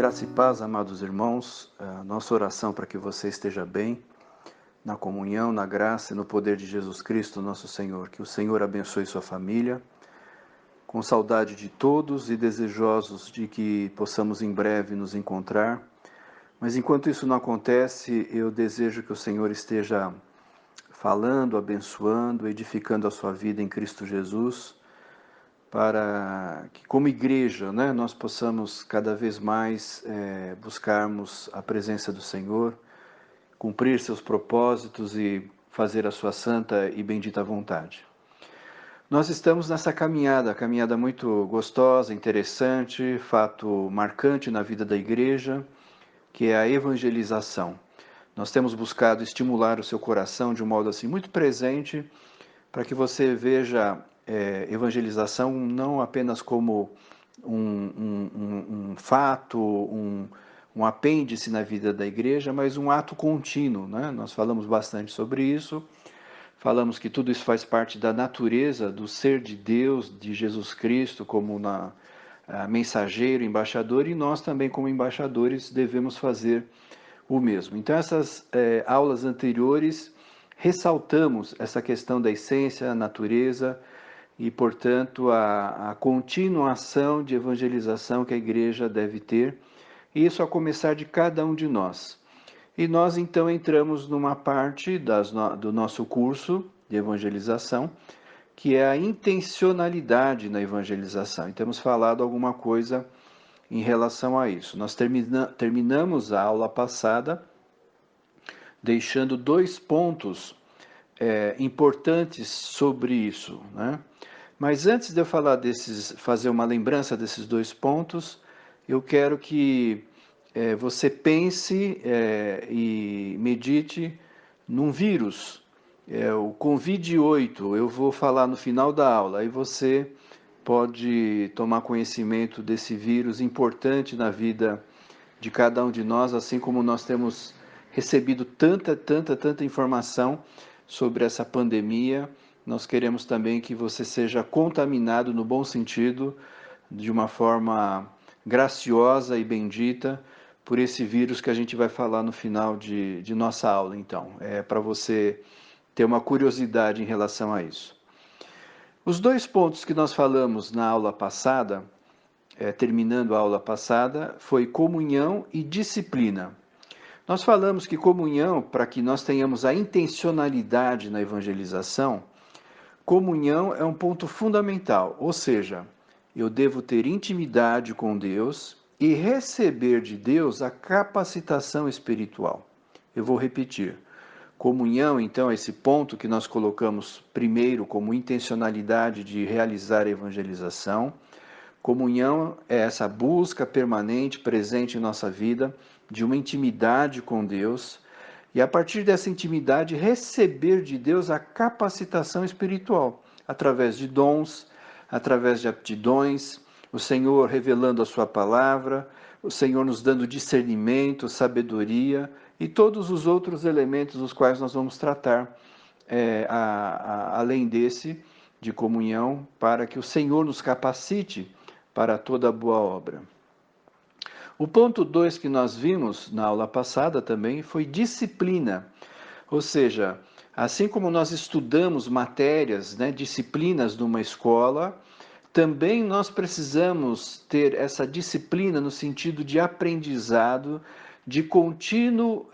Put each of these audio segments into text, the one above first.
Graça e paz, amados irmãos, a nossa oração para que você esteja bem, na comunhão, na graça e no poder de Jesus Cristo, nosso Senhor. Que o Senhor abençoe sua família, com saudade de todos e desejosos de que possamos em breve nos encontrar. Mas enquanto isso não acontece, eu desejo que o Senhor esteja falando, abençoando, edificando a sua vida em Cristo Jesus, para que como igreja, nós possamos cada vez mais buscarmos a presença do Senhor, cumprir seus propósitos e fazer a sua santa e bendita vontade. Nós estamos nessa caminhada muito gostosa, interessante, fato marcante na vida da igreja, que é a evangelização. Nós temos buscado estimular o seu coração de um modo assim muito presente, para que você veja evangelização não apenas como um fato, um apêndice na vida da igreja, mas um ato contínuo, né? Nós falamos bastante sobre isso, falamos que tudo isso faz parte da natureza do ser de Deus, de Jesus Cristo, como mensageiro, embaixador, e nós também como embaixadores devemos fazer o mesmo. Então essas aulas anteriores ressaltamos essa questão da essência, a natureza e, portanto, a continuação de evangelização que a igreja deve ter, e isso a começar de cada um de nós. E nós, então, entramos numa parte do nosso curso de evangelização, que é a intencionalidade na evangelização. E temos falado alguma coisa em relação a isso. Nós terminamos a aula passada deixando 2 pontos importantes sobre isso, né? Mas antes de eu fazer uma lembrança desses 2 pontos, eu quero que você pense e medite num vírus, o Covid-8. Eu vou falar no final da aula, aí você pode tomar conhecimento desse vírus importante na vida de cada um de nós, assim como nós temos recebido tanta informação sobre essa pandemia. Nós queremos também que você seja contaminado no bom sentido, de uma forma graciosa e bendita, por esse vírus que a gente vai falar no final de nossa aula. Então, é para você ter uma curiosidade em relação a isso. Os 2 pontos que nós falamos na aula passada, terminando a aula passada, foi comunhão e disciplina. Nós falamos que comunhão, para que nós tenhamos a intencionalidade na evangelização, comunhão é um ponto fundamental, ou seja, eu devo ter intimidade com Deus e receber de Deus a capacitação espiritual. Eu vou repetir. Comunhão, então, é esse ponto que nós colocamos primeiro como intencionalidade de realizar a evangelização. Comunhão é essa busca permanente, presente em nossa vida, de uma intimidade com Deus, e a partir dessa intimidade receber de Deus a capacitação espiritual, através de dons, através de aptidões, o Senhor revelando a sua palavra, o Senhor nos dando discernimento, sabedoria e todos os outros elementos dos quais nós vamos tratar, além desse, de comunhão, para que o Senhor nos capacite para toda boa obra. O ponto 2 que nós vimos na aula passada também foi disciplina, ou seja, assim como nós estudamos matérias, disciplinas numa escola, também nós precisamos ter essa disciplina no sentido de aprendizado, de contínuo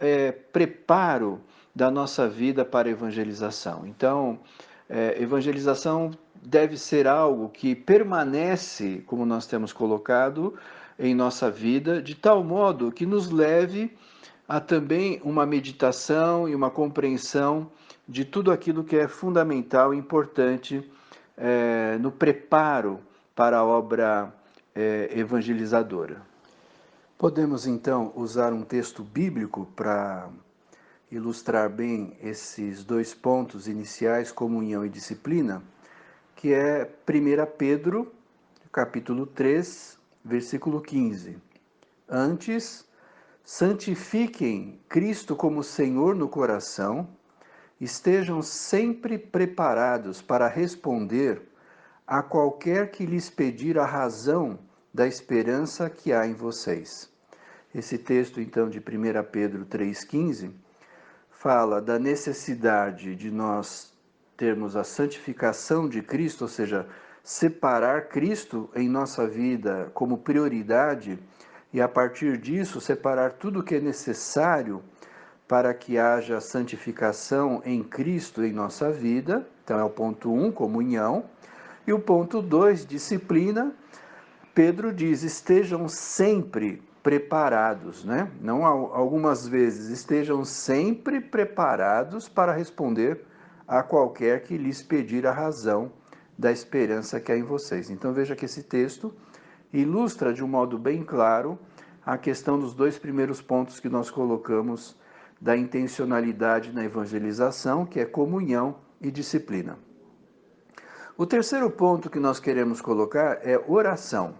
preparo da nossa vida para a evangelização. Então, evangelização deve ser algo que permanece, como nós temos colocado, em nossa vida, de tal modo que nos leve a também uma meditação e uma compreensão de tudo aquilo que é fundamental e importante no preparo para a obra evangelizadora. Podemos então usar um texto bíblico para ilustrar bem esses 2 pontos iniciais, comunhão e disciplina, que é 1 Pedro, capítulo 3, versículo 15. Antes, santifiquem Cristo como Senhor no coração, estejam sempre preparados para responder a qualquer que lhes pedir a razão da esperança que há em vocês. Esse texto, então, de 1 Pedro 3,15, fala da necessidade de nós termos a santificação de Cristo, ou seja, separar Cristo em nossa vida como prioridade e, a partir disso, separar tudo o que é necessário para que haja santificação em Cristo em nossa vida. Então é o ponto 1, comunhão. E o ponto 2, disciplina. Pedro diz, estejam sempre preparados, né? Não algumas vezes, estejam sempre preparados para responder a qualquer que lhes pedir a razão da esperança que há em vocês. Então veja que esse texto ilustra de um modo bem claro a questão dos dois primeiros pontos que nós colocamos da intencionalidade na evangelização, que é comunhão e disciplina. O terceiro ponto que nós queremos colocar é oração.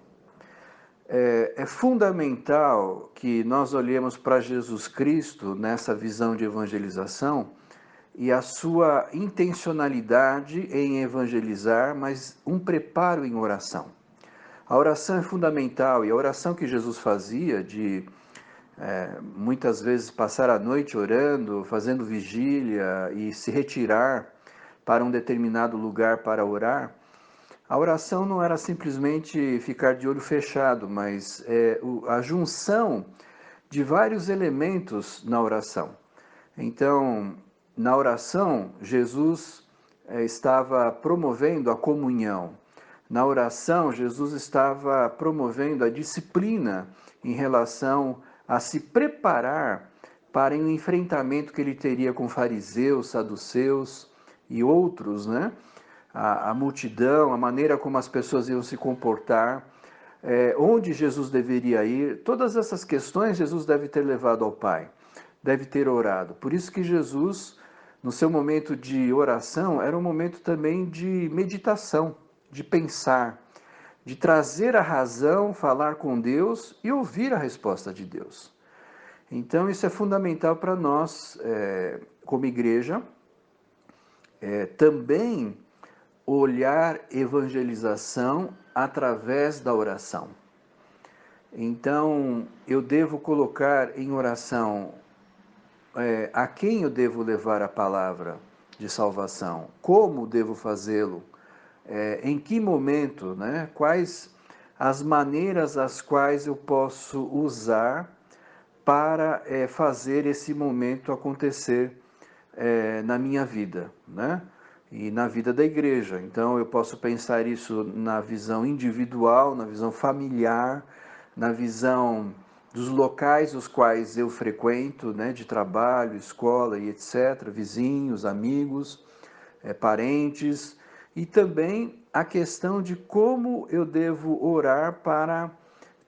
É fundamental que nós olhemos para Jesus Cristo nessa visão de evangelização e a sua intencionalidade em evangelizar, mas um preparo em oração. A oração é fundamental e a oração que Jesus fazia de muitas vezes passar a noite orando, fazendo vigília e se retirar para um determinado lugar para orar, a oração não era simplesmente ficar de olho fechado, mas a junção de vários elementos na oração. Então, na oração, Jesus estava promovendo a comunhão. Na oração, Jesus estava promovendo a disciplina em relação a se preparar para um enfrentamento que ele teria com fariseus, saduceus e outros, né? A multidão, a maneira como as pessoas iam se comportar, onde Jesus deveria ir, todas essas questões Jesus deve ter levado ao Pai, deve ter orado. Por isso que Jesus, no seu momento de oração, era um momento também de meditação, de pensar, de trazer a razão, falar com Deus e ouvir a resposta de Deus. Então isso é fundamental para nós, como igreja, também olhar evangelização através da oração. Então, eu devo colocar em oração a quem eu devo levar a palavra de salvação, como devo fazê-lo, em que momento, né? Quais as maneiras as quais eu posso usar para fazer esse momento acontecer na minha vida, né? E na vida da igreja. Então eu posso pensar isso na visão individual, na visão familiar, na visão dos locais os quais eu frequento, né, de trabalho, escola e etc., vizinhos, amigos, parentes, e também a questão de como eu devo orar para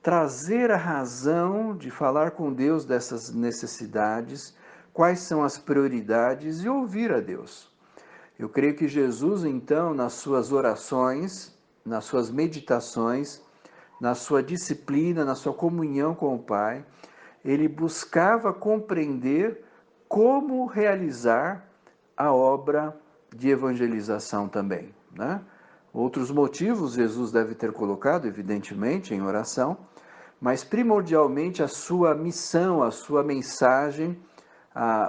trazer a razão de falar com Deus dessas necessidades, quais são as prioridades e ouvir a Deus. Eu creio que Jesus, então, nas suas orações, nas suas meditações, na sua disciplina, na sua comunhão com o Pai, ele buscava compreender como realizar a obra de evangelização também, né? Outros motivos Jesus deve ter colocado, evidentemente, em oração, mas primordialmente a sua missão, a sua mensagem,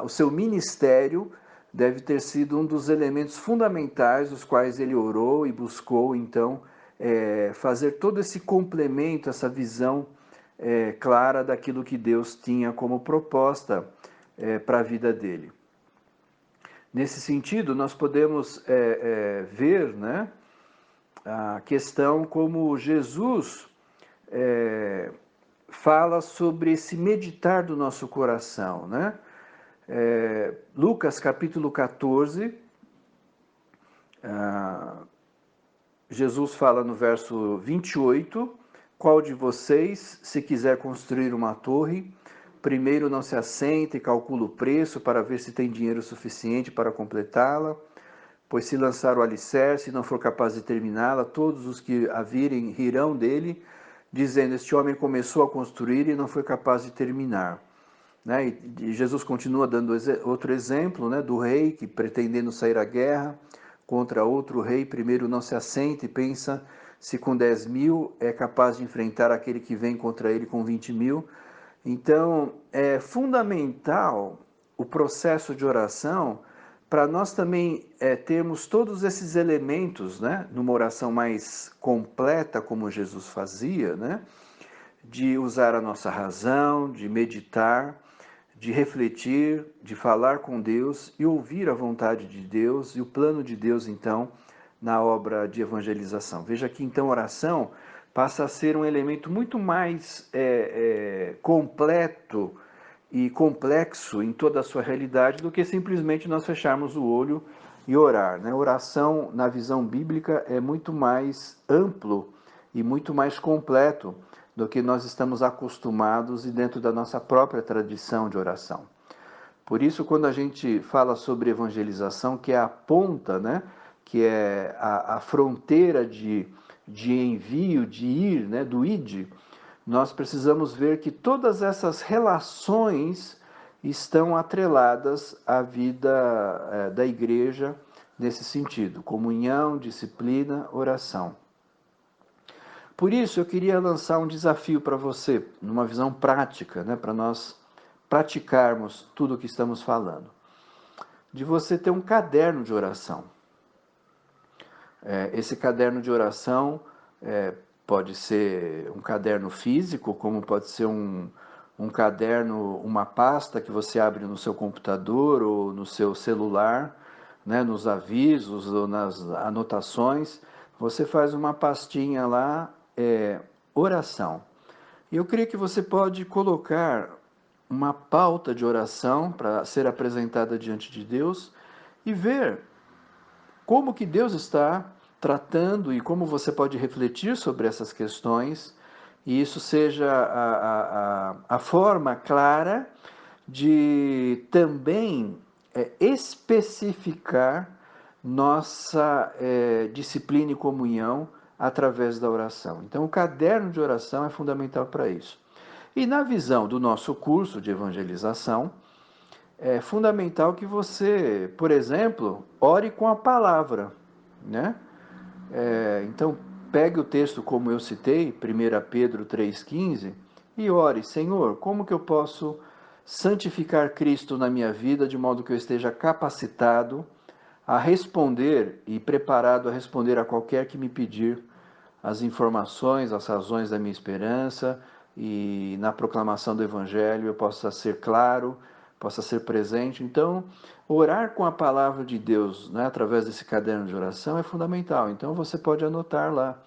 o seu ministério deve ter sido um dos elementos fundamentais os quais ele orou e buscou, então, fazer todo esse complemento, essa visão clara daquilo que Deus tinha como proposta para a vida dele. Nesse sentido, nós podemos ver, né, a questão como Jesus fala sobre esse meditar do nosso coração, né? Lucas capítulo 14, Jesus fala no verso 28, qual de vocês, se quiser construir uma torre, primeiro não se assenta e calcula o preço para ver se tem dinheiro suficiente para completá-la, pois se lançar o alicerce e não for capaz de terminá-la, todos os que a virem rirão dele, dizendo, este homem começou a construir e não foi capaz de terminar. Né? E Jesus continua dando outro exemplo, né, do rei que, pretendendo sair à guerra contra outro rei, primeiro não se assenta e pensa se com 10.000 é capaz de enfrentar aquele que vem contra ele com 20.000. Então, é fundamental o processo de oração para nós também termos todos esses elementos, né, numa oração mais completa, como Jesus fazia, né, de usar a nossa razão, de meditar, de refletir, de falar com Deus e ouvir a vontade de Deus e o plano de Deus, então, na obra de evangelização. Veja que, então, oração passa a ser um elemento muito mais completo e complexo em toda a sua realidade do que simplesmente nós fecharmos o olho e orar, né? Oração, na visão bíblica, é muito mais amplo e muito mais completo do que nós estamos acostumados e dentro da nossa própria tradição de oração. Por isso, quando a gente fala sobre evangelização, que é a ponta, né, que é a fronteira de envio, de ir, né, do id, nós precisamos ver que todas essas relações estão atreladas à vida da igreja nesse sentido: comunhão, disciplina, oração. Por isso, eu queria lançar um desafio para você, numa visão prática, né, para nós praticarmos tudo o que estamos falando. De você ter um caderno de oração. Esse caderno de oração pode ser um caderno físico, como pode ser um caderno, uma pasta que você abre no seu computador ou no seu celular, né, nos avisos ou nas anotações. Você faz uma pastinha lá, oração. E eu creio que você pode colocar uma pauta de oração para ser apresentada diante de Deus e ver como que Deus está tratando e como você pode refletir sobre essas questões, e isso seja a forma clara de também especificar nossa disciplina e comunhão através da oração. Então, o caderno de oração é fundamental para isso. E na visão do nosso curso de evangelização, é fundamental que você, por exemplo, ore com a palavra, né? Então, pegue o texto como eu citei, 1 Pedro 3,15, e ore: Senhor, como que eu posso santificar Cristo na minha vida de modo que eu esteja capacitado a responder e preparado a responder a qualquer que me pedir as informações, as razões da minha esperança, e na proclamação do Evangelho eu possa ser claro, possa ser presente. Então, orar com a palavra de Deus, né, através desse caderno de oração é fundamental. Então, você pode anotar lá: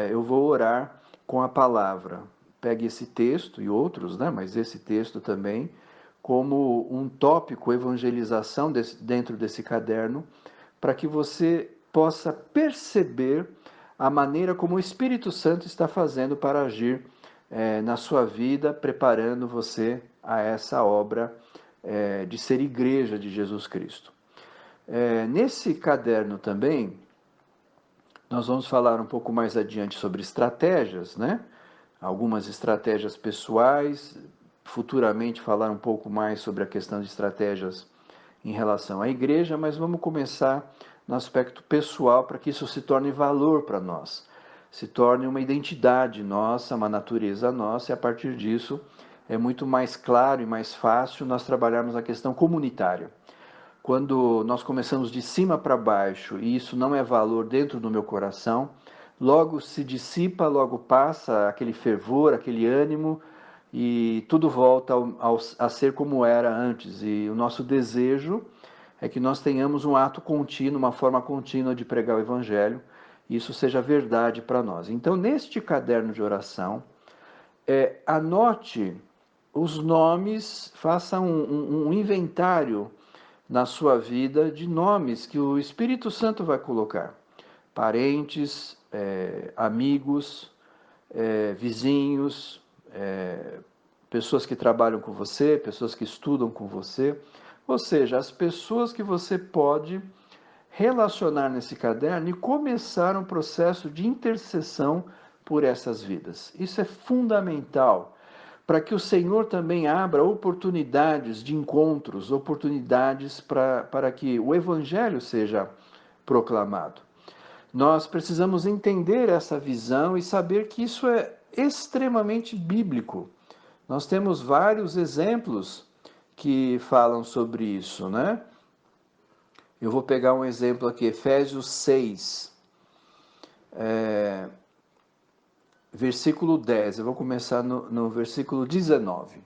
eu vou orar com a palavra. Pegue esse texto e outros, né, mas esse texto também, como um tópico evangelização dentro desse caderno, para que você possa perceber a maneira como o Espírito Santo está fazendo para agir na sua vida, preparando você a essa obra de ser igreja de Jesus Cristo. Nesse caderno também, nós vamos falar um pouco mais adiante sobre estratégias, né? Algumas estratégias pessoais, futuramente falar um pouco mais sobre a questão de estratégias em relação à igreja, mas vamos começar no aspecto pessoal para que isso se torne valor para nós, se torne uma identidade nossa, uma natureza nossa, e a partir disso é muito mais claro e mais fácil nós trabalharmos a questão comunitária. Quando nós começamos de cima para baixo e isso não é valor dentro do meu coração, logo se dissipa, logo passa aquele fervor, aquele ânimo, e tudo volta a ser como era antes. E o nosso desejo é que nós tenhamos um ato contínuo, uma forma contínua de pregar o Evangelho, e isso seja verdade para nós. Então, neste caderno de oração, anote os nomes, faça um inventário na sua vida de nomes que o Espírito Santo vai colocar. Parentes, amigos, vizinhos, pessoas que trabalham com você, pessoas que estudam com você. Ou seja, as pessoas que você pode relacionar nesse caderno e começar um processo de intercessão por essas vidas. Isso é fundamental para que o Senhor também abra oportunidades de encontros, oportunidades para que o Evangelho seja proclamado. Nós precisamos entender essa visão e saber que isso é extremamente bíblico. Nós temos vários exemplos que falam sobre isso, né? Eu vou pegar um exemplo aqui, Efésios 6, versículo 10. Eu vou começar no versículo 19.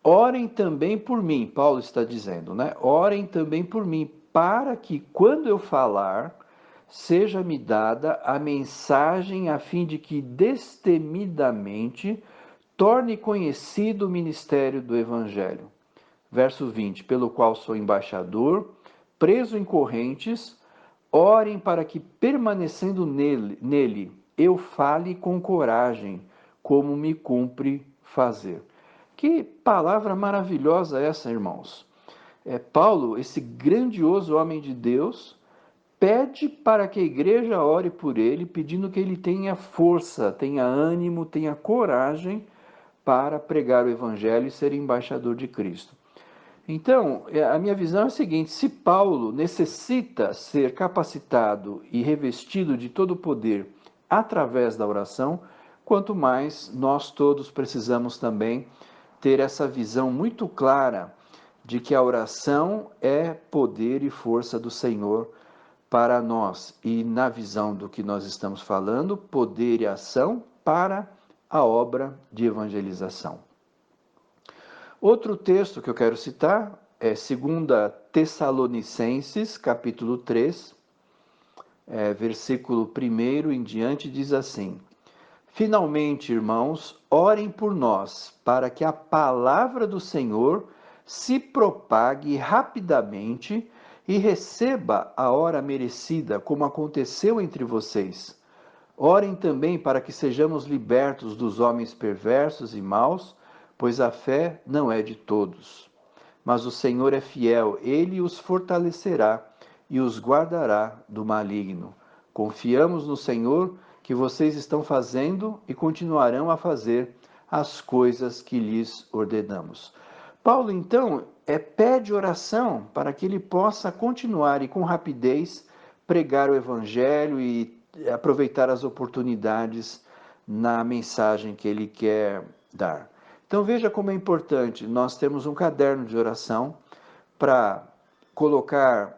Orem também por mim, Paulo está dizendo, né? Orem também por mim, para que quando eu falar, seja-me dada a mensagem a fim de que destemidamente torne conhecido o ministério do Evangelho. Verso 20, pelo qual sou embaixador, preso em correntes, orem para que permanecendo nele eu fale com coragem, como me cumpre fazer. Que palavra maravilhosa essa, irmãos. Paulo, esse grandioso homem de Deus, pede para que a igreja ore por ele, pedindo que ele tenha força, tenha ânimo, tenha coragem para pregar o evangelho e ser embaixador de Cristo. Então, a minha visão é a seguinte: se Paulo necessita ser capacitado e revestido de todo o poder através da oração, quanto mais nós todos precisamos também ter essa visão muito clara de que a oração é poder e força do Senhor para nós. E na visão do que nós estamos falando, poder e ação para a obra de evangelização. Outro texto que eu quero citar é 2 Tessalonicenses, capítulo 3, versículo 1 em diante, diz assim: Finalmente, irmãos, orem por nós, para que a palavra do Senhor se propague rapidamente e receba a hora merecida, como aconteceu entre vocês. Orem também para que sejamos libertos dos homens perversos e maus, pois a fé não é de todos. Mas o Senhor é fiel, ele os fortalecerá e os guardará do maligno. Confiamos no Senhor que vocês estão fazendo e continuarão a fazer as coisas que lhes ordenamos. Paulo, então, pede oração para que ele possa continuar e com rapidez pregar o Evangelho e aproveitar as oportunidades na mensagem que ele quer dar. Então veja como é importante, nós temos um caderno de oração para colocar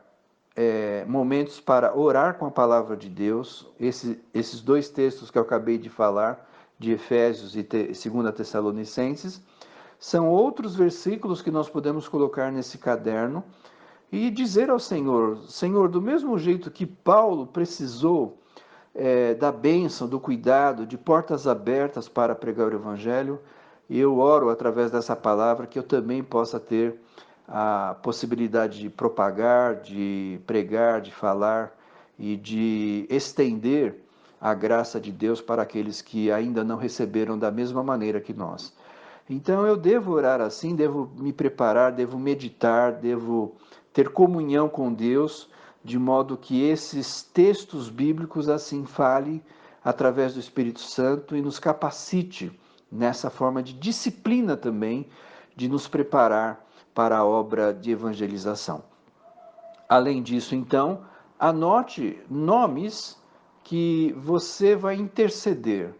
momentos para orar com a palavra de Deus, esses dois textos que eu acabei de falar, de Efésios e 2 Tessalonicenses, são outros versículos que nós podemos colocar nesse caderno e dizer ao Senhor, Senhor, do mesmo jeito que Paulo precisou da bênção, do cuidado, de portas abertas para pregar o Evangelho, eu oro através dessa palavra que eu também possa ter a possibilidade de propagar, de pregar, de falar e de estender a graça de Deus para aqueles que ainda não receberam da mesma maneira que nós. Então eu devo orar assim, devo me preparar, devo meditar, devo ter comunhão com Deus, de modo que esses textos bíblicos assim fale através do Espírito Santo e nos capacite nessa forma de disciplina também, de nos preparar para a obra de evangelização. Além disso, então, anote nomes que você vai interceder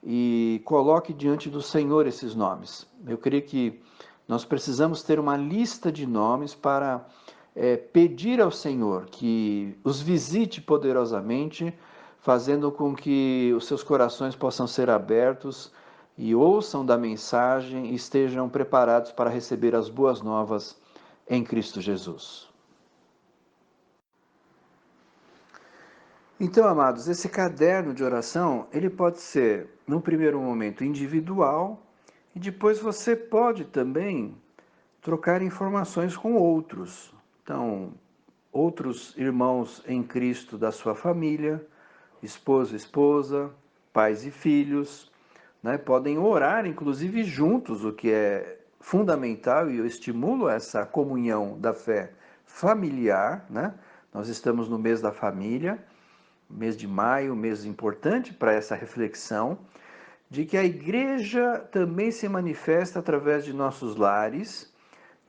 e coloque diante do Senhor esses nomes. Eu creio que nós precisamos ter uma lista de nomes para pedir ao Senhor que os visite poderosamente, fazendo com que os seus corações possam ser abertos e ouçam da mensagem e estejam preparados para receber as boas novas em Cristo Jesus. Então, amados, esse caderno de oração, ele pode ser, num primeiro momento, individual, e depois você pode também trocar informações com outros. Então, outros irmãos em Cristo da sua família, esposo, esposa, pais e filhos, né, podem orar, inclusive, juntos, o que é fundamental, e eu estimulo essa comunhão da fé familiar, né? Nós estamos no mês da família, mês de maio, mês importante para essa reflexão, de que a igreja também se manifesta através de nossos lares,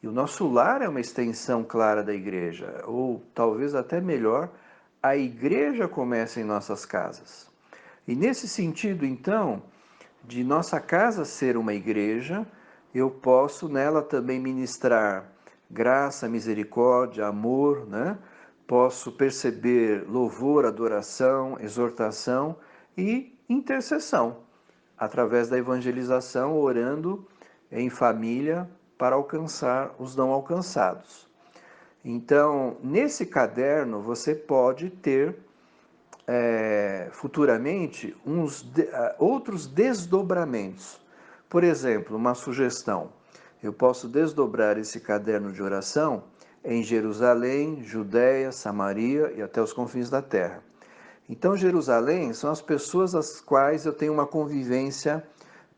e o nosso lar é uma extensão clara da igreja, ou talvez até melhor, a igreja começa em nossas casas. E nesse sentido, então, de nossa casa ser uma igreja, eu posso nela também ministrar graça, misericórdia, amor, né? Posso perceber louvor, adoração, exortação e intercessão, através da evangelização, orando em família para alcançar os não alcançados. Então, nesse caderno, você pode ter futuramente outros desdobramentos. Por exemplo, uma sugestão: eu posso desdobrar esse caderno de oração em Jerusalém, Judéia, Samaria e até os confins da terra. Então, Jerusalém são as pessoas às quais eu tenho uma convivência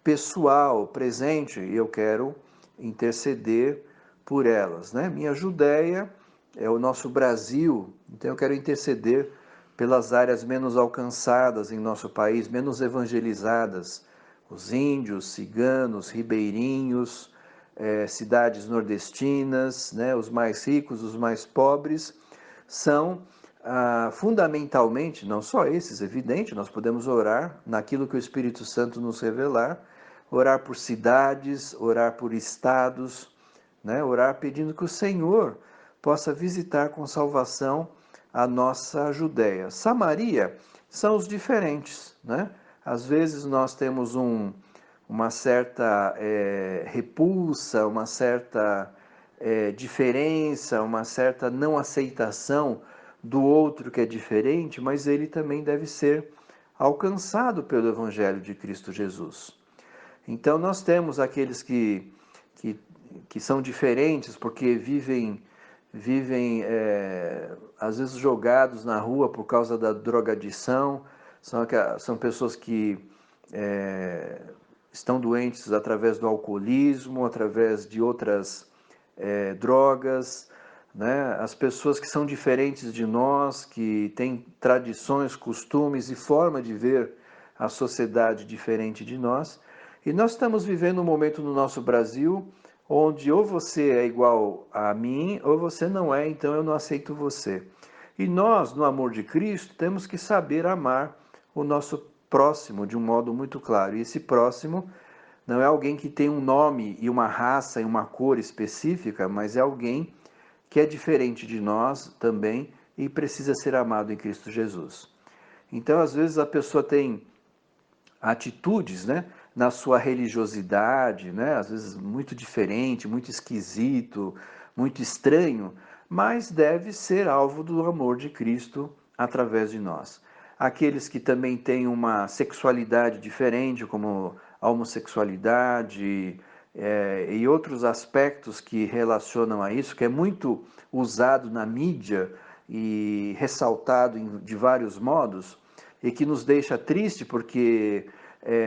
pessoal, presente, e eu quero interceder por elas, né? Minha Judéia é o nosso Brasil, então eu quero interceder pelas áreas menos alcançadas em nosso país, menos evangelizadas, os índios, ciganos, ribeirinhos, cidades nordestinas, né? Os mais ricos, os mais pobres, são fundamentalmente, não só esses, evidente, nós podemos orar naquilo que o Espírito Santo nos revelar, orar por cidades, orar por estados, né? Orar pedindo que o Senhor possa visitar com salvação a nossa Judéia. Samaria são os diferentes, né? Às vezes nós temos uma certa repulsa, uma certa diferença, uma certa não aceitação do outro que é diferente, mas ele também deve ser alcançado pelo Evangelho de Cristo Jesus. Então nós temos aqueles que, que são diferentes porque vivem às vezes jogados na rua por causa da drogadição, são pessoas que estão doentes através do alcoolismo, através de outras drogas, né? As pessoas que são diferentes de nós, que têm tradições, costumes e forma de ver a sociedade diferente de nós. E nós estamos vivendo um momento no nosso Brasil onde ou você é igual a mim ou você não é, então eu não aceito você. E nós, no amor de Cristo, temos que saber amar o nosso próximo de um modo muito claro. E esse próximo não é alguém que tem um nome e uma raça e uma cor específica, mas é alguém que é diferente de nós também e precisa ser amado em Cristo Jesus. Então, às vezes a pessoa tem atitudes, né, na sua religiosidade, né, às vezes muito diferente, muito esquisito, muito estranho, mas deve ser alvo do amor de Cristo através de nós. Aqueles que também têm uma sexualidade diferente, como a homossexualidade e outros aspectos que relacionam a isso, que é muito usado na mídia e ressaltado de vários modos, e que nos deixa triste porque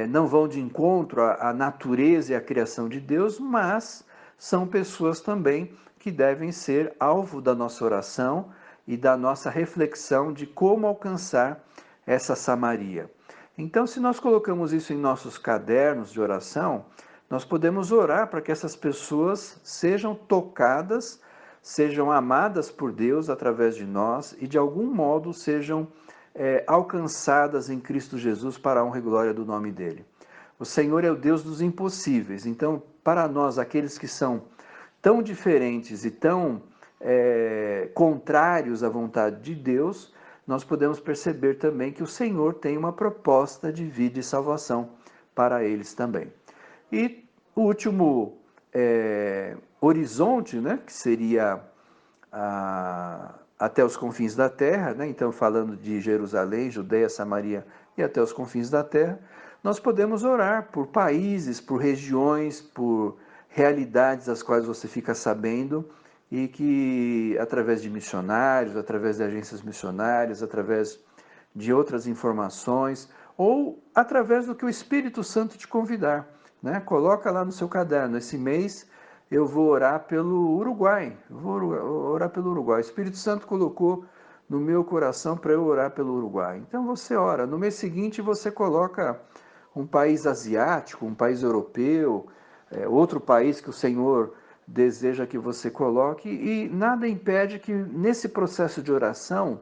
não vão de encontro à natureza e à criação de Deus, mas são pessoas também que devem ser alvo da nossa oração e da nossa reflexão de como alcançar essa Samaria. Então, se nós colocamos isso em nossos cadernos de oração, nós podemos orar para que essas pessoas sejam tocadas, sejam amadas por Deus através de nós e de algum modo sejam alcançadas em Cristo Jesus para a honra e glória do nome dele. O Senhor é o Deus dos impossíveis, então para nós, aqueles que são tão diferentes e tão contrários à vontade de Deus, nós podemos perceber também que o Senhor tem uma proposta de vida e salvação para eles também. E o último horizonte, né, que seria até os confins da terra, né? Então falando de Jerusalém, Judeia, Samaria e até os confins da terra, nós podemos orar por países, por regiões, por realidades das quais você fica sabendo e que através de missionários, através de agências missionárias, através de outras informações ou através do que o Espírito Santo te convidar, né? Coloca lá no seu caderno, esse mês eu vou orar pelo Uruguai, orar pelo Uruguai. O Espírito Santo colocou no meu coração para eu orar pelo Uruguai. Então você ora. No mês seguinte você coloca um país asiático, um país europeu, outro país que o Senhor deseja que você coloque, e nada impede que nesse processo de oração,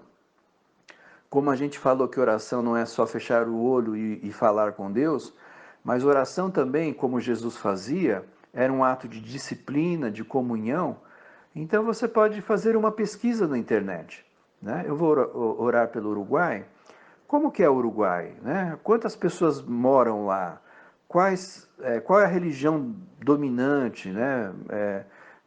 como a gente falou que oração não é só fechar o olho e falar com Deus, mas oração também, como Jesus fazia, era um ato de disciplina, de comunhão, então você pode fazer uma pesquisa na internet. Né? Eu vou orar pelo Uruguai. Como que é o Uruguai? Né? Quantas pessoas moram lá? Qual é a religião dominante? Né?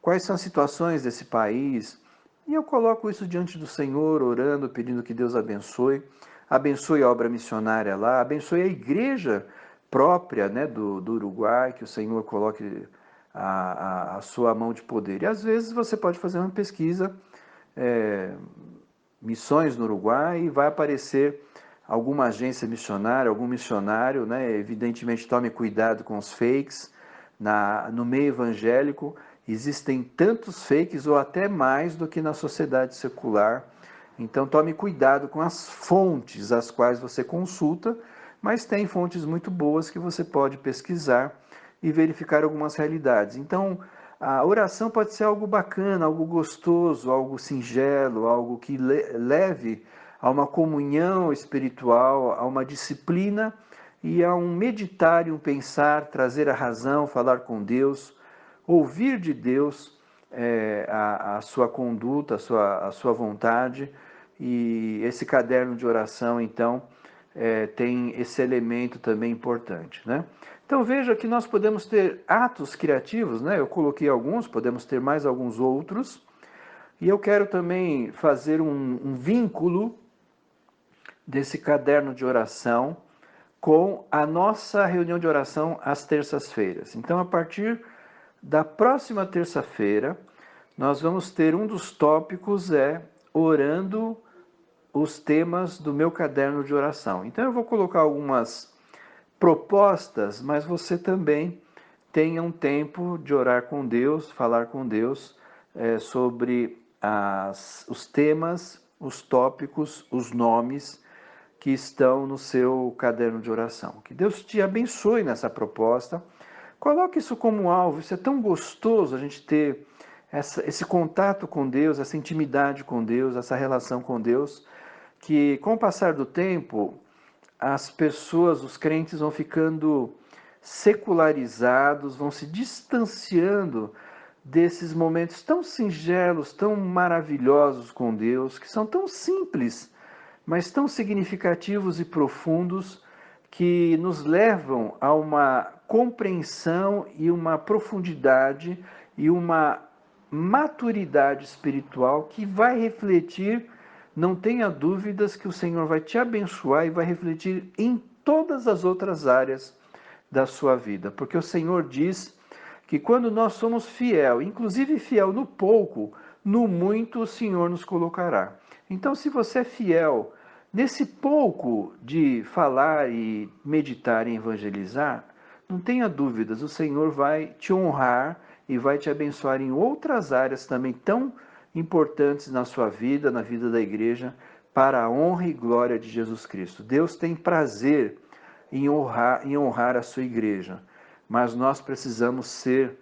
Quais são as situações desse país? E eu coloco isso diante do Senhor, orando, pedindo que Deus abençoe a obra missionária lá, abençoe a igreja própria, né, do Uruguai, que o Senhor coloque a sua mão de poder. E às vezes você pode fazer uma pesquisa, missões no Uruguai, e vai aparecer alguma agência missionária, algum missionário, né? Evidentemente tome cuidado com os fakes. No meio evangélico existem tantos fakes ou até mais do que na sociedade secular. Então tome cuidado com as fontes às quais você consulta, mas tem fontes muito boas que você pode pesquisar e verificar algumas realidades. Então, a oração pode ser algo bacana, algo gostoso, algo singelo, algo que leve a uma comunhão espiritual, a uma disciplina e a um meditar e um pensar, trazer a razão, falar com Deus, ouvir de Deus a sua conduta, a sua vontade. E esse caderno de oração, então, tem esse elemento também importante, né? Então veja que nós podemos ter atos criativos, né? Eu coloquei alguns, podemos ter mais alguns outros. E eu quero também fazer um vínculo desse caderno de oração com a nossa reunião de oração às terças-feiras. Então, a partir da próxima terça-feira, nós vamos ter um dos tópicos orando os temas do meu caderno de oração. Então, eu vou colocar algumas propostas, mas você também tenha um tempo de orar com Deus, falar com Deus sobre os temas, os tópicos, os nomes que estão no seu caderno de oração. Que Deus te abençoe nessa proposta. Coloque isso como alvo. Isso é tão gostoso, a gente ter esse contato com Deus, essa intimidade com Deus, essa relação com Deus, que com o passar do tempo, as pessoas, os crentes vão ficando secularizados, vão se distanciando desses momentos tão singelos, tão maravilhosos com Deus, que são tão simples, mas tão significativos e profundos, que nos levam a uma compreensão e uma profundidade e uma maturidade espiritual que vai refletir, não tenha dúvidas que o Senhor vai te abençoar e vai refletir em todas as outras áreas da sua vida, porque o Senhor diz que quando nós somos fiel, inclusive fiel no pouco, no muito o Senhor nos colocará. Então, se você é fiel nesse pouco de falar e meditar e evangelizar, não tenha dúvidas, o Senhor vai te honrar e vai te abençoar em outras áreas também tão importantes na sua vida, na vida da igreja, para a honra e glória de Jesus Cristo. Deus tem prazer em honrar a sua igreja, mas nós precisamos ser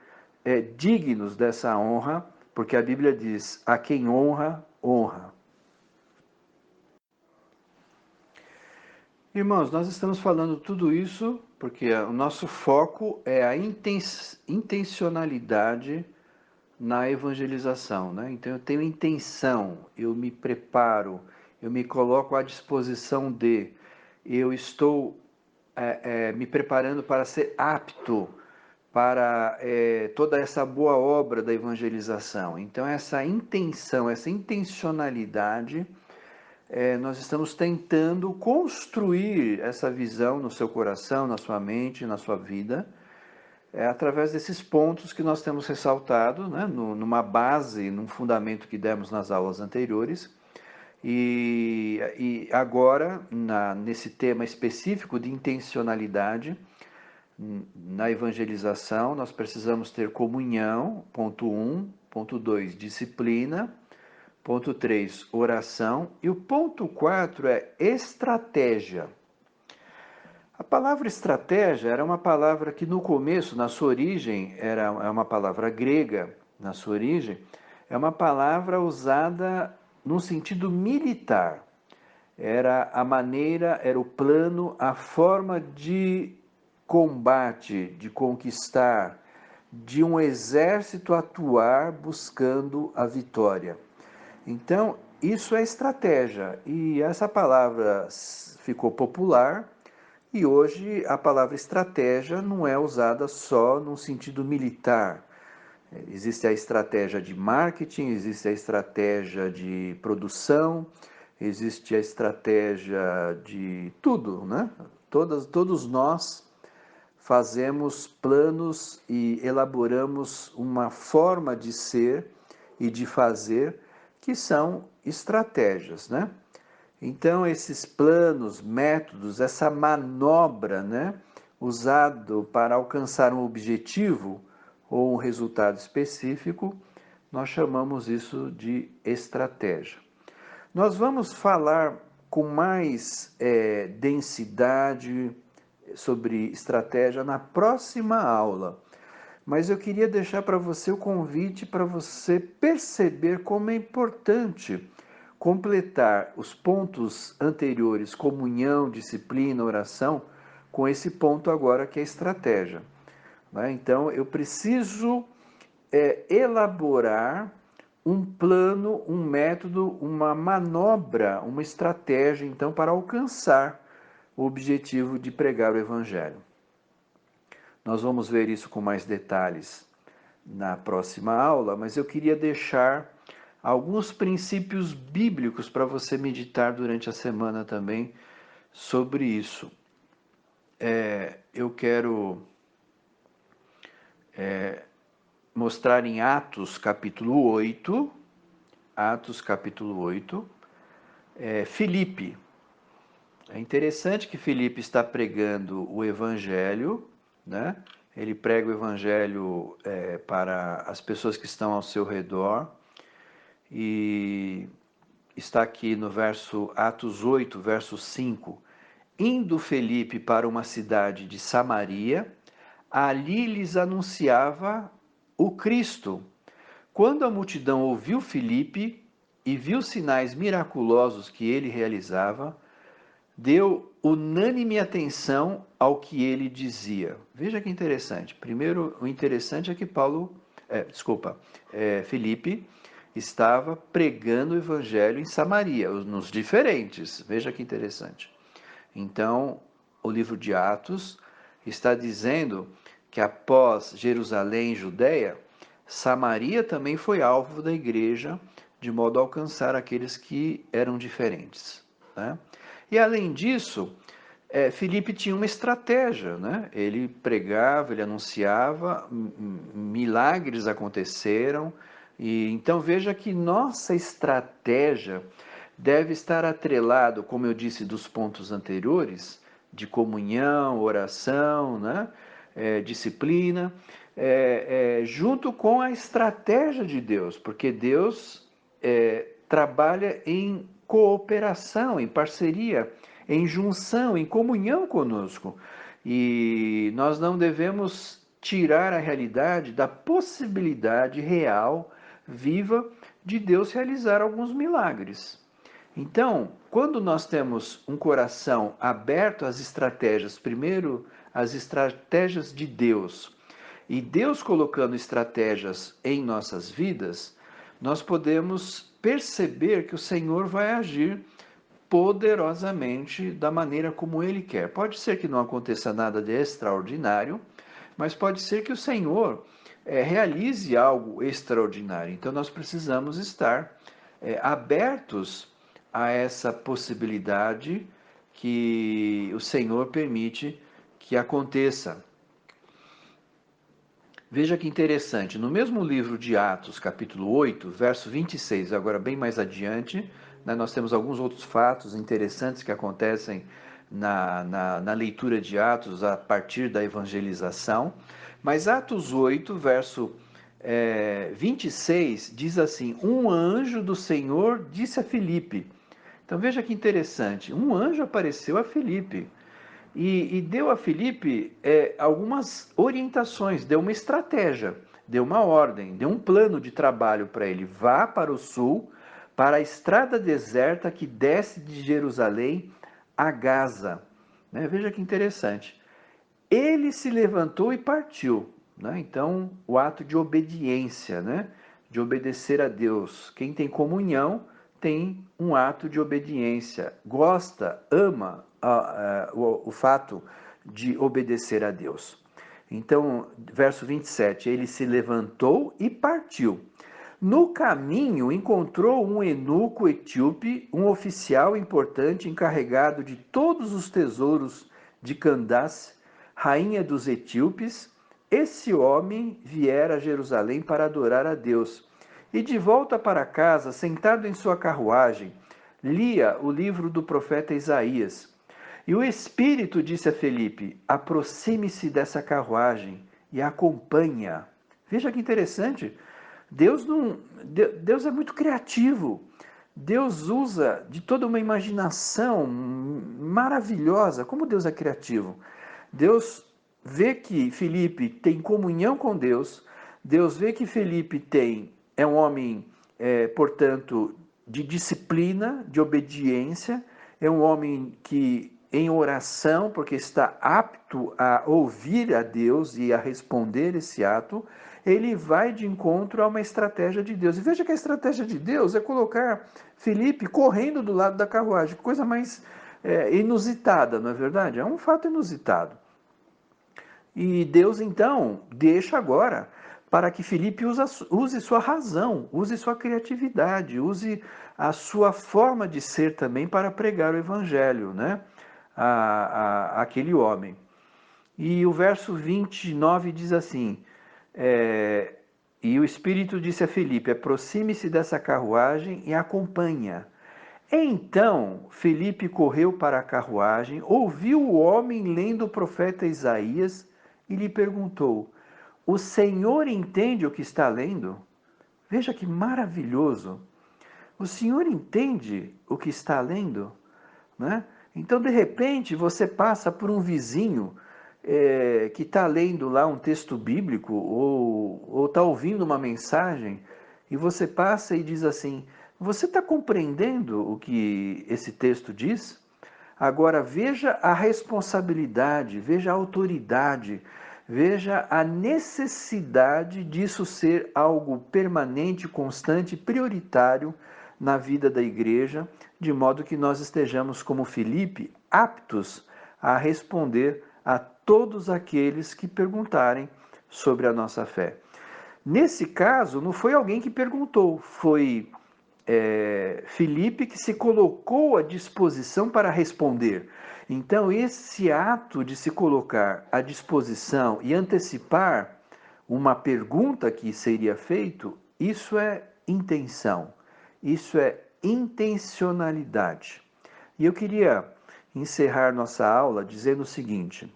dignos dessa honra, porque a Bíblia diz: a quem honra, honra. Irmãos, nós estamos falando tudo isso porque o nosso foco é a intencionalidade na evangelização, né? Então eu tenho intenção, eu me preparo, eu me coloco à disposição eu estou me preparando para ser apto para toda essa boa obra da evangelização. Então essa intenção, essa intencionalidade, nós estamos tentando construir essa visão no seu coração, na sua mente, na sua vida, através desses pontos que nós temos ressaltado, né, numa base, num fundamento que demos nas aulas anteriores. E agora, nesse tema específico de intencionalidade, na evangelização, nós precisamos ter comunhão, ponto 1, ponto 2, disciplina, ponto 3, oração, e o ponto 4 é estratégia. A palavra estratégia era uma palavra que no começo, na sua origem, é uma palavra grega, na sua origem, é uma palavra usada no sentido militar. Era a maneira, era o plano, a forma de combate, de conquistar, de um exército atuar buscando a vitória. Então, isso é estratégia, e essa palavra ficou popular, e hoje a palavra estratégia não é usada só no sentido militar. Existe a estratégia de marketing, existe a estratégia de produção, existe a estratégia de tudo, né? Todos nós fazemos planos e elaboramos uma forma de ser e de fazer que são estratégias, né? Então, esses planos, métodos, essa manobra, né, usado para alcançar um objetivo ou um resultado específico, nós chamamos isso de estratégia. Nós vamos falar com mais densidade sobre estratégia na próxima aula, mas eu queria deixar para você o convite para você perceber como é importante completar os pontos anteriores, comunhão, disciplina, oração, com esse ponto agora que é estratégia. Então, eu preciso elaborar um plano, um método, uma manobra, uma estratégia, então, para alcançar o objetivo de pregar o Evangelho. Nós vamos ver isso com mais detalhes na próxima aula, mas eu queria deixar alguns princípios bíblicos para você meditar durante a semana também sobre isso. Eu quero mostrar em Atos capítulo 8, Filipe. É interessante que Filipe está pregando o Evangelho, né? Ele prega o Evangelho para as pessoas que estão ao seu redor, e está aqui no Atos 8, verso 5. Indo Filipe para uma cidade de Samaria, ali lhes anunciava o Cristo. Quando a multidão ouviu Filipe e viu os sinais miraculosos que ele realizava, deu unânime atenção ao que ele dizia. Veja que interessante. Primeiro, o interessante é que Filipe estava pregando o evangelho em Samaria, nos diferentes. Veja que interessante. Então, o livro de Atos está dizendo que após Jerusalém e Judeia, Samaria também foi alvo da igreja, de modo a alcançar aqueles que eram diferentes, né? E além disso, Filipe tinha uma estratégia, né? Ele pregava, ele anunciava, milagres aconteceram, e então veja que nossa estratégia deve estar atrelado, como eu disse dos pontos anteriores, de comunhão, oração, né? Disciplina, junto com a estratégia de Deus, porque Deus trabalha em cooperação, em parceria, em junção, em comunhão conosco. E nós não devemos tirar a realidade da possibilidade real, viva, de Deus realizar alguns milagres. Então, quando nós temos um coração aberto às estratégias, primeiro as estratégias de Deus, e Deus colocando estratégias em nossas vidas, nós podemos perceber que o Senhor vai agir poderosamente da maneira como Ele quer. Pode ser que não aconteça nada de extraordinário, mas pode ser que o Senhor realize algo extraordinário. Então nós precisamos estar abertos a essa possibilidade que o Senhor permite que aconteça. Veja que interessante, no mesmo livro de Atos, capítulo 8, verso 26, agora bem mais adiante, né, nós temos alguns outros fatos interessantes que acontecem na leitura de Atos a partir da evangelização, mas Atos 8, verso 26, diz assim: um anjo do Senhor disse a Filipe. Então veja que interessante, um anjo apareceu a Filipe e deu a Filipe algumas orientações, deu uma estratégia, deu uma ordem, deu um plano de trabalho para ele. Vá para o sul, para a estrada deserta que desce de Jerusalém a Gaza. Veja que interessante. Ele se levantou e partiu. né? Então, o ato de obediência, né? De obedecer a Deus. Quem tem comunhão tem um ato de obediência, gosta, ama o fato de obedecer a Deus. Então, verso 27, ele se levantou e partiu. No caminho, encontrou um eunuco etíope, um oficial importante encarregado de todos os tesouros de Candace, rainha dos etíopes. Esse homem viera a Jerusalém para adorar a Deus. E de volta para casa, sentado em sua carruagem, lia o livro do profeta Isaías. E o Espírito disse a Felipe: aproxime-se dessa carruagem e acompanha. Veja que interessante. Deus não, Deus é muito criativo. Deus usa de toda uma imaginação maravilhosa. Como Deus é criativo? Deus vê que Felipe tem comunhão com Deus. Deus vê que Felipe é um homem, portanto, de disciplina, de obediência. É um homem que em oração, porque está apto a ouvir a Deus e a responder esse ato, ele vai de encontro a uma estratégia de Deus. E veja que a estratégia de Deus é colocar Felipe correndo do lado da carruagem, coisa mais inusitada, não é verdade? É um fato inusitado. E Deus então deixa agora para que Felipe use sua razão, use sua criatividade, use a sua forma de ser também para pregar o evangelho, né? Aquele homem. E o verso 29 diz assim: e o Espírito disse a Felipe: aproxime-se dessa carruagem e acompanha. Então Felipe correu para a carruagem, ouviu o homem lendo o profeta Isaías e lhe perguntou: o Senhor entende o que está lendo? Veja que maravilhoso! O Senhor entende o que está lendo? Né? Então, de repente, você passa por um vizinho que está lendo lá um texto bíblico ou está ouvindo uma mensagem e você passa e diz assim: você está compreendendo o que esse texto diz? Agora veja a responsabilidade, veja a autoridade, veja a necessidade disso ser algo permanente, constante, prioritário na vida da igreja, de modo que nós estejamos, como Filipe, aptos a responder a todos aqueles que perguntarem sobre a nossa fé. Nesse caso, não foi alguém que perguntou, foi Filipe que se colocou à disposição para responder. Então, esse ato de se colocar à disposição e antecipar uma pergunta que seria feito, isso é intenção, isso é intencionalidade. E eu queria encerrar nossa aula dizendo o seguinte: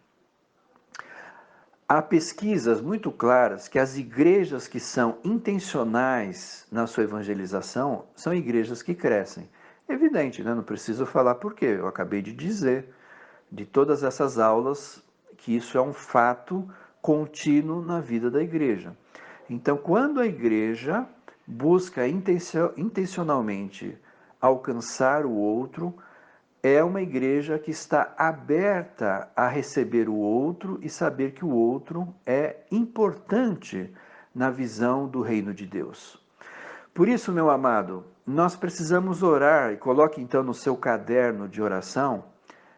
há pesquisas muito claras que as igrejas que são intencionais na sua evangelização são igrejas que crescem. Evidente, né? Não preciso falar por quê, eu acabei de dizer de todas essas aulas que isso é um fato contínuo na vida da igreja. Então, quando a igreja busca intencionalmente alcançar o outro, é uma igreja que está aberta a receber o outro e saber que o outro é importante na visão do reino de Deus. Por isso, meu amado, nós precisamos orar, e coloque então no seu caderno de oração: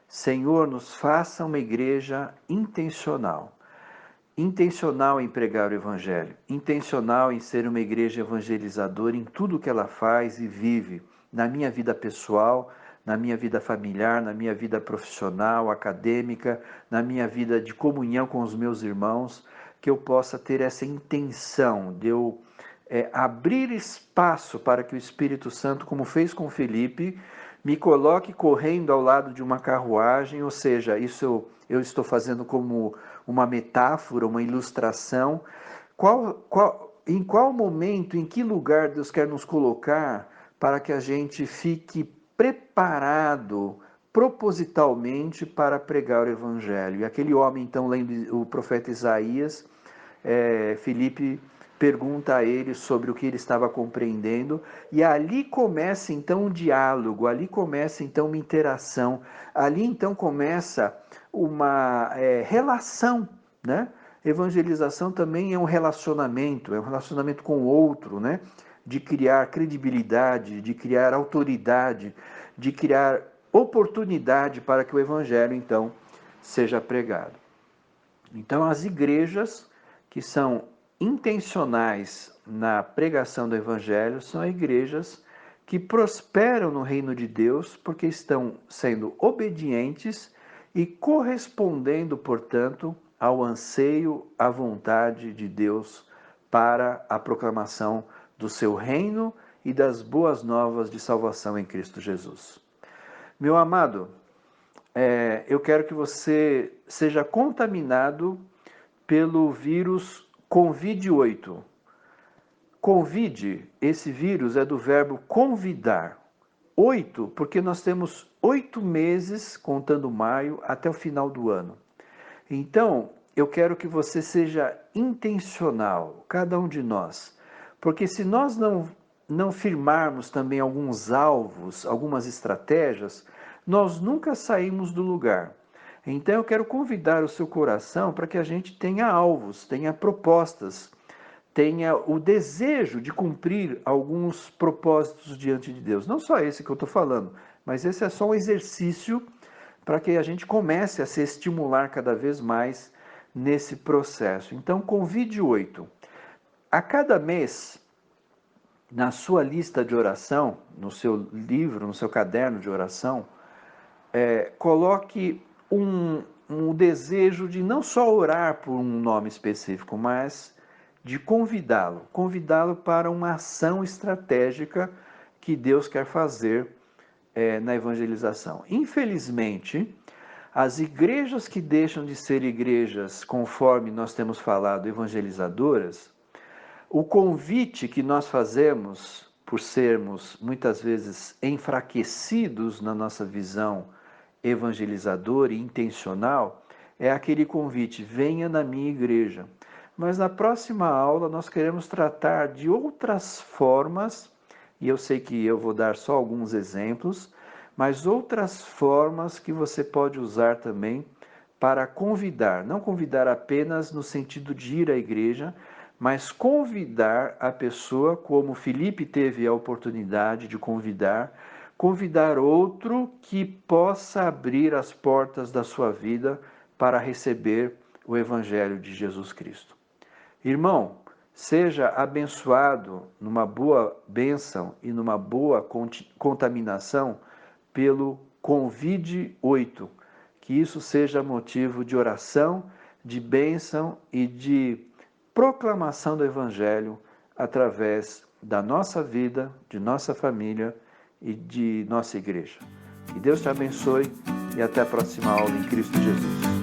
Senhor, nos faça uma igreja intencional. Intencional em pregar o Evangelho, intencional em ser uma igreja evangelizadora em tudo que ela faz e vive, na minha vida pessoal, na minha vida familiar, na minha vida profissional, acadêmica, na minha vida de comunhão com os meus irmãos, que eu possa ter essa intenção de eu abrir espaço para que o Espírito Santo, como fez com Felipe, me coloque correndo ao lado de uma carruagem, ou seja, isso eu estou fazendo como uma metáfora, uma ilustração. Em qual momento, em que lugar Deus quer nos colocar para que a gente fique preparado propositalmente para pregar o Evangelho? E aquele homem, então, lendo o profeta Isaías, Filipe pergunta a ele sobre o que ele estava compreendendo, e ali começa então um diálogo, ali começa então uma interação, ali então começa uma relação, né? Evangelização também é um relacionamento com o outro, né? De criar credibilidade, de criar autoridade, de criar oportunidade para que o evangelho, então, seja pregado. Então, as igrejas que são intencionais na pregação do evangelho são igrejas que prosperam no reino de Deus porque estão sendo obedientes e correspondendo, portanto, ao anseio, à vontade de Deus para a proclamação do seu reino e das boas novas de salvação em Cristo Jesus. Meu amado, eu quero que você seja contaminado pelo vírus Covid-8. Convide, esse vírus é do verbo convidar. 8, porque nós temos 8 meses, contando maio, até o final do ano. Então, eu quero que você seja intencional, cada um de nós. Porque se nós não firmarmos também alguns alvos, algumas estratégias, nós nunca saímos do lugar. Então eu quero convidar o seu coração para que a gente tenha alvos, tenha propostas, tenha o desejo de cumprir alguns propósitos diante de Deus. Não só esse que eu estou falando, mas esse é só um exercício para que a gente comece a se estimular cada vez mais nesse processo. Então, convide 8. A cada mês, na sua lista de oração, no seu livro, no seu caderno de oração, coloque um desejo de não só orar por um nome específico, mas de convidá-lo para uma ação estratégica que Deus quer fazer na evangelização. Infelizmente, as igrejas que deixam de ser igrejas, conforme nós temos falado, evangelizadoras, o convite que nós fazemos, por sermos muitas vezes enfraquecidos na nossa visão evangelizadora e intencional, é aquele convite: venha na minha igreja. Mas na próxima aula nós queremos tratar de outras formas, e eu sei que eu vou dar só alguns exemplos, mas outras formas que você pode usar também para convidar, não convidar apenas no sentido de ir à igreja, mas convidar a pessoa, como Filipe teve a oportunidade de convidar outro que possa abrir as portas da sua vida para receber o Evangelho de Jesus Cristo. Irmão, seja abençoado numa boa bênção e numa boa contaminação pelo Convide 8. Que isso seja motivo de oração, de bênção e de proclamação do Evangelho através da nossa vida, de nossa família e de nossa igreja. Que Deus te abençoe e até a próxima aula em Cristo Jesus.